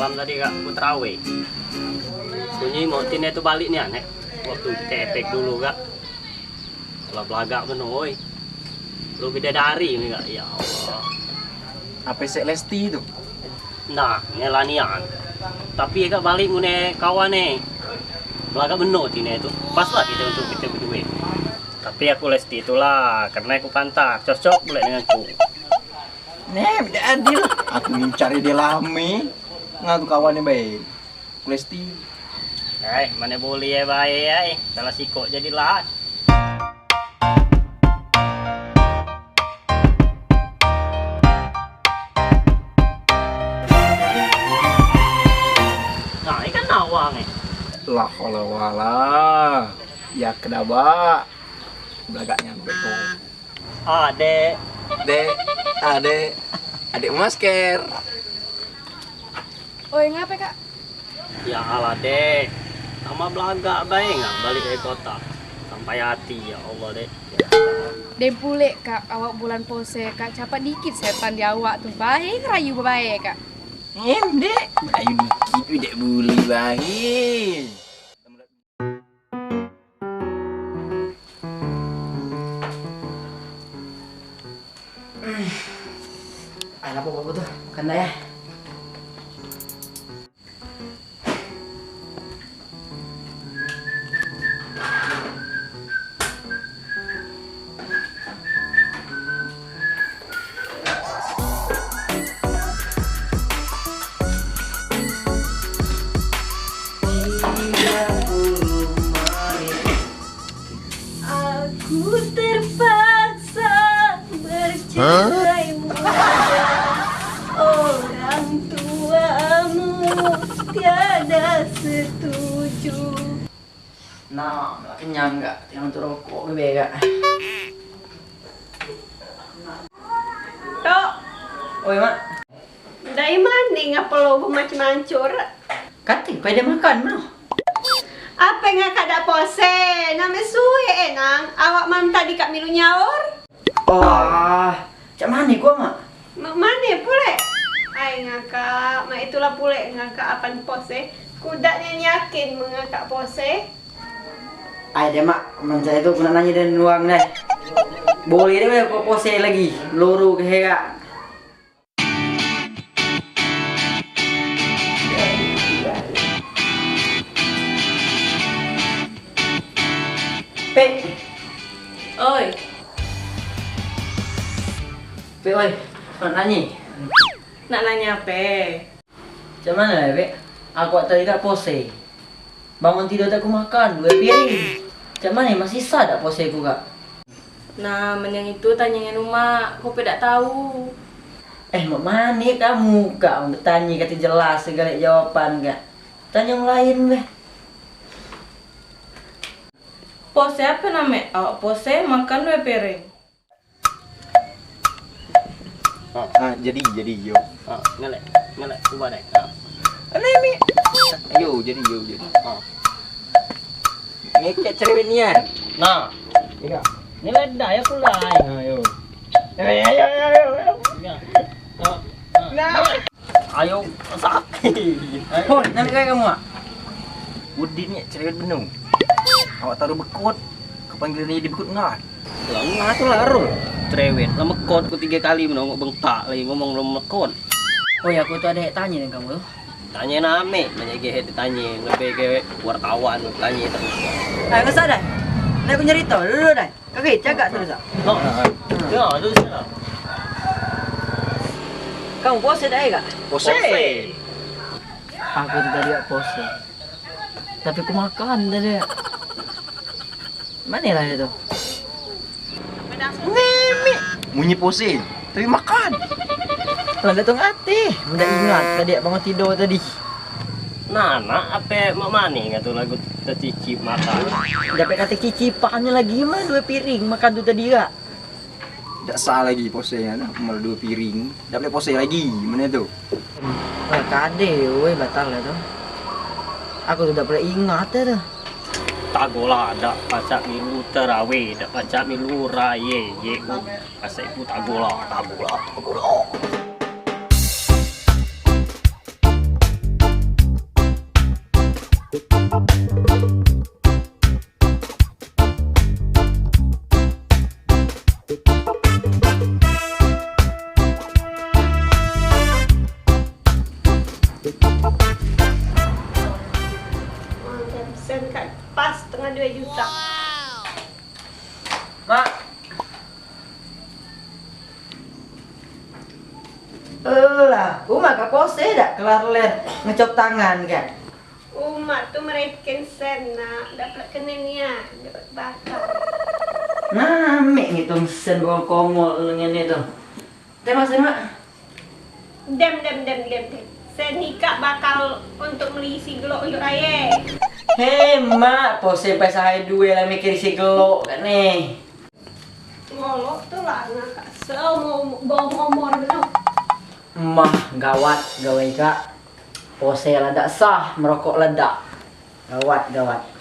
malam tadi kak aku terawih. Bunyi mau tine itu balik nih aneh. Waktu tetek dulu kak. Kalau belagak menoi. Lu bidadari nih kak. Ya Allah. Apa sih Lesti itu? Nah, ngelanian. Tapi kak balik ngune kawan nih. Belagak menoi tine itu. Pas lah kita untuk kita berdua. Tapi aku Lesti itulah karena aku pantas. Cocok boleh denganku. Nih, tidak adil. Aku ingin cari dia lame. Ngatu kawannya baik. Lesti. Mana boleh ya baik ya. Salah sikok jadilah. Nah, ini kan nawang nih. Lah wala wala. Ya kedaba. Belagaknya beko. Adek. Adik masker. Oi, ngapa kak? Ya Allah dek. Sama belagak baik nggak balik dari kota. Sampai hati ya Allah dek. Dem pulek kak, awak bulan pose kak, capat dikit setan di awak tuh. Baik, rayu baik kak. Dek. Ayo dikit dek bully baik. Alah apa tuh? Kena ya. Aku terpaksa bercerai muda. Orang tuamu tiada setuju. Nah, nggak kenyang nggak? Yang untuk rokok bebe kak. Tok, Oi mak, dari mana ngapa lo macam hancur? kating pada makan mana? Apa yang kada pose? Nama suwe enang. Awak mam tadi kak milu nyaur? Oh, cak mana gua mak? Mak mana pule? Ay ngakak, mak itulah pule ngakak apan pose. Kudanya yakin mengakak pose. Ay deh mak, saya itu pernah nanya dan luang deh. Boleh deh kok pose lagi, luru ke kak. Pe, Oi, oi, nak nanya. nak nanya apa? Cak mana lah, Pe? Aku tadi tak pose. Bangun tidur tak aku makan, 2 piring. Cak mana masih sah tak pose aku kak? Nah, yang itu tanyain rumah, kau tidak tahu. Mak mana kamu kak? Bertanya kata jelas segala jawaban kak. Tanya yang lain weh. Pose apa namanya? Awak pose makan 2 piring. Jadi yo. Ngelek, coba deh. Ayo jadi. Ngekek cerewet nian. Nah, Iya. nilai dah ya kulai. Ayo. Ayo sakit. Hon, nanti kayak kamu mak. Udin ni cerewet benar. Awak taruh bekut. Kepanggil dia dibekut ngat. Lah ngatu larung. Cerewet, lemekot ku 3 kali menongok bengtak lagi ngomong lemekot. Oh ya, aku tuh ada yang tanya dengan kamu tuh. Tanya name, banyak gehe ditanya, lebih ke wartawan tanya terus. Ayo nggak sadar. Nah, aku nyari tahu dulu dah. Kakek jaga terus tak? Oh, ya, terus ya. Kamu pose dah kak? Pose. Aku tuh tadi tak pose. Tapi aku makan tadi. Mana lah itu? Munyi pose. Tapi makan. Lah datang hati. Udah ingat tadi bangun tidur tadi. Nana, apa mak mani ngatu lagu tercicip makan. Dapat kata cicipannya lagi mah 2 piring makan tuh tadi kak. Tak sah lagi posenya dah. Mal 2 piring. Tak boleh pose lagi. Mana tu? Wah kade, woi batal lah tuh. Aku tuh tak pernah ingat tuh. Tagola ada pacak milu terawih, ada pacak milu raye, ye pasai ku tagola. Sen kan pas setengah 2 juta. Mak. Lah, Uma ke pose dak kelar-ler ngecop tangan kan. Umat tuh mereka sen nak dapat kenenya, dapat bakal. Nah, mek ngitung sen bawa kongol ngene itu. Tema sen, Mak. Dem. Sen nikah bakal untuk melisi gelok untuk raya. Hei, Mak, pose pas saya dua lah mikir si gelok kan nih. Ngolok tuh lah ngakak. Semua bawa ngomor bener. Mah, gawat, gawe kak. Pose ledak sah, merokok ledak. Gawat.